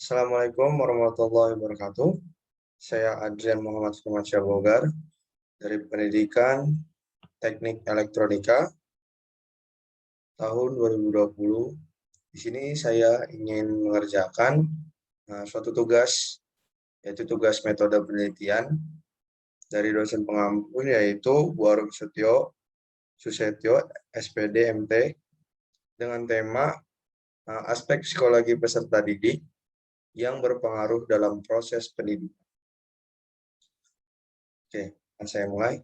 Assalamualaikum warahmatullahi wabarakatuh. Saya Adrian Muhammad Firmansyah Bogar dari Pendidikan Teknik Elektronika tahun 2020. Di sini saya ingin mengerjakan suatu tugas, yaitu tugas metode penelitian dari dosen pengampu, yaitu Bu Arum Susetyo, SPD MT, dengan tema aspek psikologi peserta didik yang berpengaruh dalam proses pendidikan. Oke, saya mulai.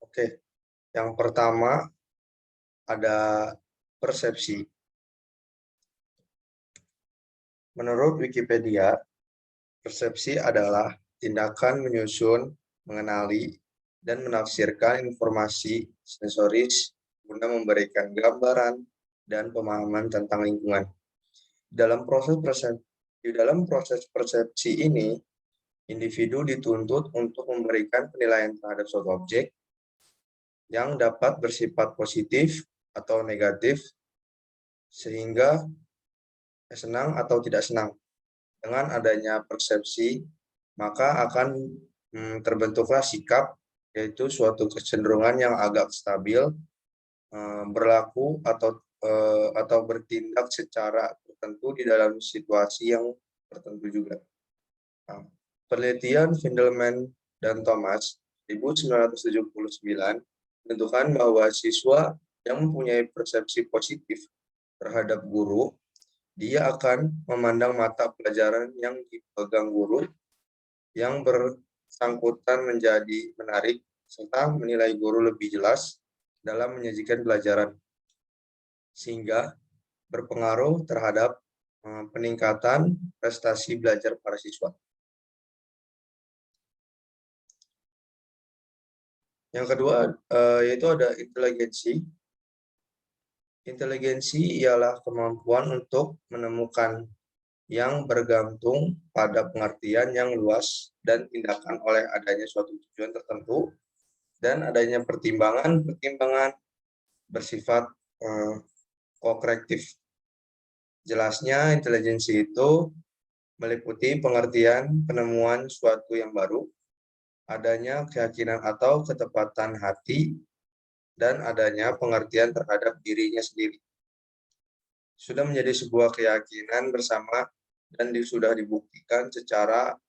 Oke, yang pertama ada persepsi. Menurut Wikipedia, persepsi adalah tindakan menyusun, mengenali, dan menafsirkan informasi sensoris guna memberikan gambaran dan pemahaman tentang lingkungan. Di dalam proses persepsi ini, individu dituntut untuk memberikan penilaian terhadap suatu objek yang dapat bersifat positif atau negatif, sehingga senang atau tidak senang. Dengan adanya persepsi, maka akan terbentuklah sikap, yaitu suatu kecenderungan yang agak stabil, berlaku atau bertindak secara tertentu di dalam situasi yang tertentu juga. Nah, penelitian Findelman dan Thomas 1979 menentukan bahwa siswa yang mempunyai persepsi positif terhadap guru, dia akan memandang mata pelajaran yang dipegang guru yang bersangkutan menjadi menarik, serta menilai guru lebih jelas dalam menyajikan pelajaran, sehingga berpengaruh terhadap peningkatan prestasi belajar para siswa. Yang kedua, yaitu ada inteligensi. Inteligensi ialah kemampuan untuk menemukan yang bergantung pada pengertian yang luas dan tindakan oleh adanya suatu tujuan tertentu dan adanya pertimbangan bersifat korektif. Jelasnya, inteligensi itu meliputi pengertian penemuan suatu yang baru, adanya keyakinan atau ketepatan hati, dan adanya pengertian terhadap dirinya sendiri. Sudah menjadi sebuah keyakinan bersama dan sudah dibuktikan secara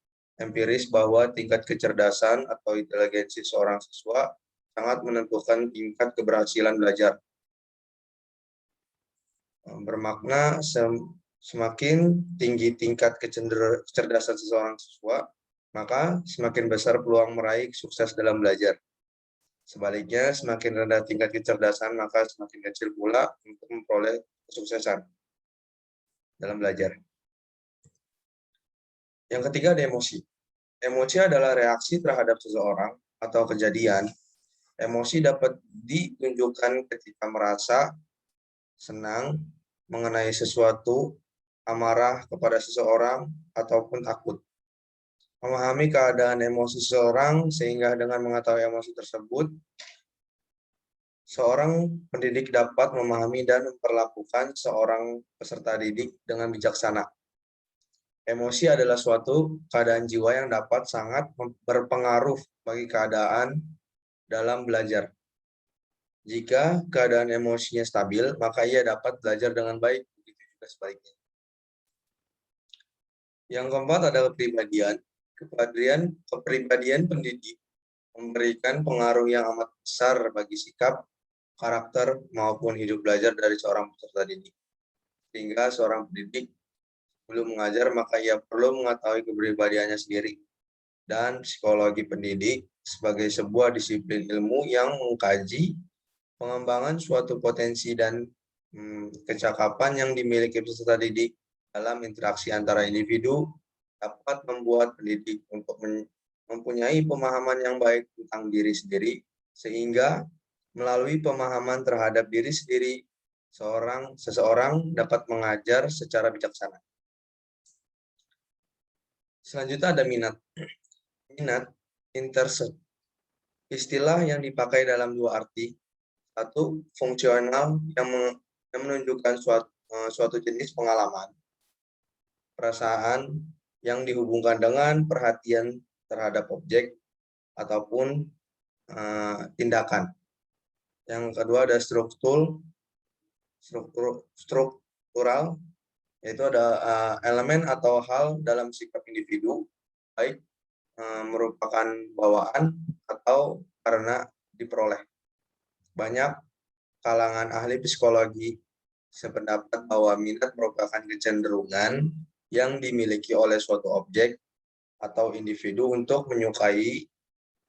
empiris bahwa tingkat kecerdasan atau inteligensi seorang siswa sangat menentukan tingkat keberhasilan belajar. Bermakna semakin tinggi tingkat kecerdasan seseorang siswa, maka semakin besar peluang meraih sukses dalam belajar. Sebaliknya, semakin rendah tingkat kecerdasan, maka semakin kecil pula untuk memperoleh kesuksesan dalam belajar. Yang ketiga ada emosi. Emosi adalah reaksi terhadap seseorang atau kejadian. Emosi dapat ditunjukkan ketika merasa senang mengenai sesuatu, amarah kepada seseorang, ataupun takut. Memahami keadaan emosi seseorang sehingga dengan mengetahui emosi tersebut, seorang pendidik dapat memahami dan memperlakukan seorang peserta didik dengan bijaksana. Emosi adalah suatu keadaan jiwa yang dapat sangat berpengaruh bagi keadaan dalam belajar. Jika keadaan emosinya stabil, maka ia dapat belajar dengan baik, begitu juga sebaliknya. Yang keempat adalah kepribadian. Kepribadian pendidik memberikan pengaruh yang amat besar bagi sikap, karakter, maupun hidup belajar dari seorang peserta didik. Sehingga seorang pendidik sebelum mengajar, maka ia perlu mengetahui kepribadiannya sendiri. Dan psikologi pendidik sebagai sebuah disiplin ilmu yang mengkaji pengembangan suatu potensi dan kecakapan yang dimiliki peserta didik dalam interaksi antara individu dapat membuat pendidik untuk mempunyai pemahaman yang baik tentang diri sendiri, sehingga melalui pemahaman terhadap diri sendiri, seseorang dapat mengajar secara bijaksana. Selanjutnya ada minat. Minat, interest, istilah yang dipakai dalam dua arti. Satu, fungsional yang menunjukkan suatu jenis pengalaman, perasaan yang dihubungkan dengan perhatian terhadap objek ataupun tindakan. Yang kedua ada struktural, yaitu ada elemen atau hal dalam sikap individu, baik merupakan bawaan atau karena diperoleh. Banyak kalangan ahli psikologi sependapat bahwa minat merupakan kecenderungan yang dimiliki oleh suatu objek atau individu untuk menyukai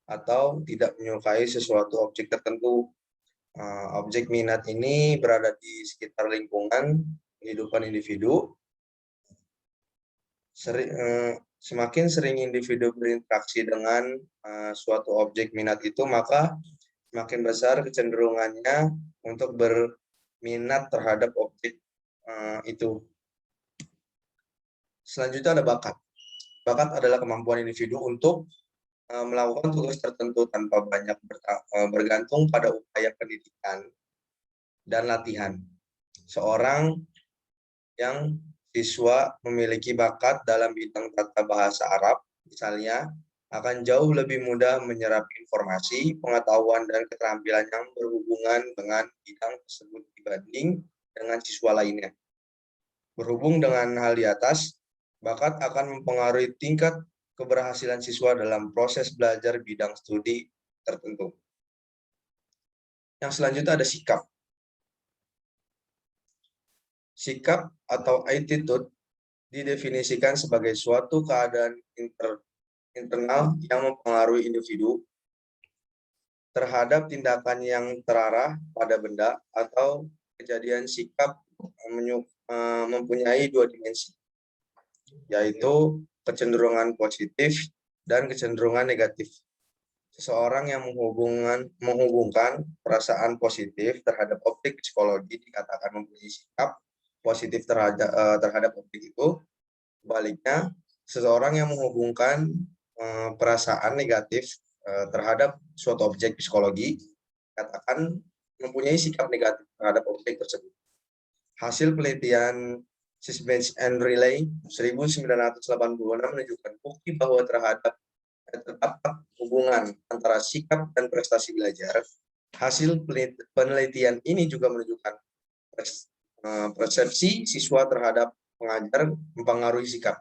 atau tidak menyukai sesuatu objek tertentu. Objek minat ini berada di sekitar lingkungan kehidupan individu. Semakin sering individu berinteraksi dengan suatu objek minat itu, maka semakin besar kecenderungannya untuk berminat terhadap objek itu. Selanjutnya ada bakat. Bakat adalah kemampuan individu untuk melakukan tugas tertentu tanpa banyak bergantung pada upaya pendidikan dan latihan. Seorang yang siswa memiliki bakat dalam bidang tata bahasa Arab, misalnya, akan jauh lebih mudah menyerap informasi, pengetahuan, dan keterampilan yang berhubungan dengan bidang tersebut dibanding dengan siswa lainnya. Berhubung dengan hal di atas, bakat akan mempengaruhi tingkat keberhasilan siswa dalam proses belajar bidang studi tertentu. Yang selanjutnya ada sikap. Sikap atau attitude didefinisikan sebagai suatu keadaan internal yang mempengaruhi individu terhadap tindakan yang terarah pada benda atau kejadian. Sikap mempunyai dua dimensi, yaitu kecenderungan positif dan kecenderungan negatif. Seseorang yang menghubungkan perasaan positif terhadap objek psikologi dikatakan mempunyai sikap positif terhadap objek itu. Sebaliknya, seseorang yang menghubungkan perasaan negatif terhadap suatu objek psikologi dikatakan mempunyai sikap negatif terhadap objek tersebut. Hasil penelitian Sisbech and Riley 1986 menunjukkan bukti bahwa terdapat hubungan antara sikap dan prestasi belajar. Hasil penelitian ini juga menunjukkan persepsi siswa terhadap pengajar mempengaruhi sikap.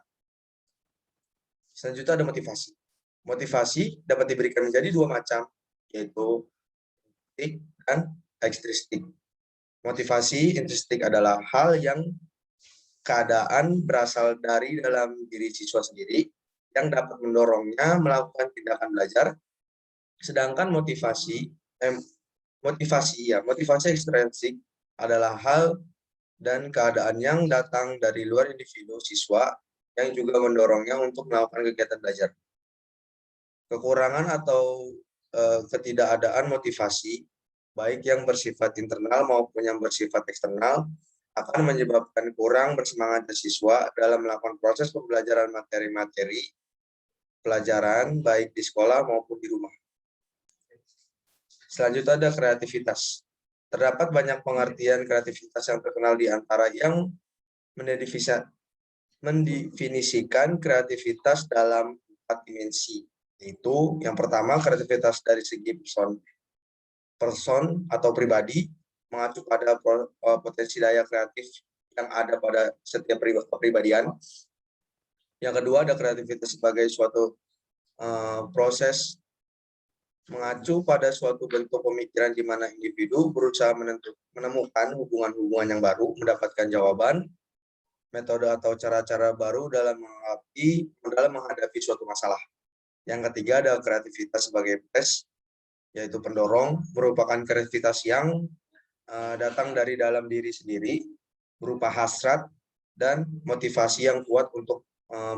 Selanjutnya ada motivasi. Motivasi dapat diberikan menjadi dua macam, yaitu intrinsic dan ekstrinsik. Motivasi intrinsik adalah hal yang keadaan berasal dari dalam diri siswa sendiri yang dapat mendorongnya melakukan tindakan belajar. Sedangkan motivasi ekstrinsik adalah hal dan keadaan yang datang dari luar individu siswa yang juga mendorongnya untuk melakukan kegiatan belajar. Kekurangan atau ketidakadaan motivasi, baik yang bersifat internal maupun yang bersifat eksternal, akan menyebabkan kurang bersemangat siswa dalam melakukan proses pembelajaran materi-materi pelajaran, baik di sekolah maupun di rumah. Selanjutnya ada kreativitas. Terdapat banyak pengertian kreativitas yang terkenal di antara yang mendefinisikan kreativitas dalam 4 dimensi. Yaitu yang pertama, kreativitas dari segi person atau pribadi, mengacu pada potensi daya kreatif yang ada pada setiap kepribadian. Yang kedua, ada kreativitas sebagai suatu proses mengacu pada suatu bentuk pemikiran di mana individu berusaha menemukan hubungan-hubungan yang baru, mendapatkan jawaban, metode atau cara-cara baru dalam menghadapi suatu masalah. Yang ketiga ada kreativitas sebagai tes, yaitu pendorong, merupakan kreativitas yang datang dari dalam diri sendiri, berupa hasrat dan motivasi yang kuat untuk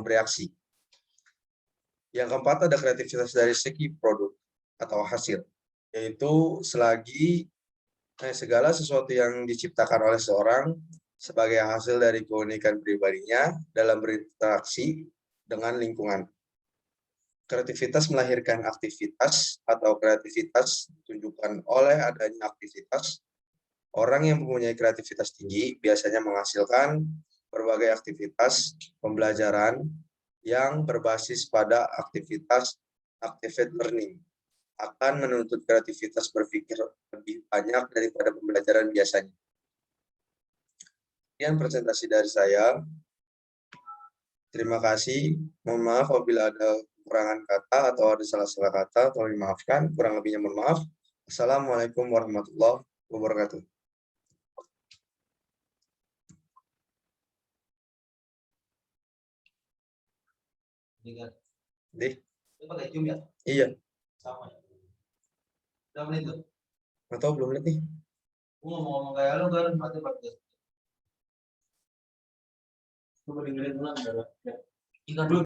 bereaksi. Yang keempat ada kreativitas dari segi produk atau hasil, yaitu segala sesuatu yang diciptakan oleh seorang sebagai hasil dari keunikan pribadinya dalam berinteraksi dengan lingkungan. Kreativitas melahirkan aktivitas atau kreativitas ditunjukkan oleh adanya aktivitas. Orang yang mempunyai kreativitas tinggi biasanya menghasilkan berbagai aktivitas pembelajaran yang berbasis pada aktivitas activate learning, akan menuntut kreativitas berpikir lebih banyak daripada pembelajaran biasanya. Sekian presentasi dari saya. Terima kasih. Mohon maaf apabila ada kekurangan kata atau ada salah-salah kata, tolong dimaafkan. Kurang lebihnya mohon maaf. Assalamualaikum warahmatullahi wabarakatuh. Dih. Pakai Zoom ya? Iya. Sama ya. Udah menit tuh? Atau belum lihat nih? Gue ngomong kayak lu kan, berarti pakai. Coba dengerin ulang, ya. Ingat dulu.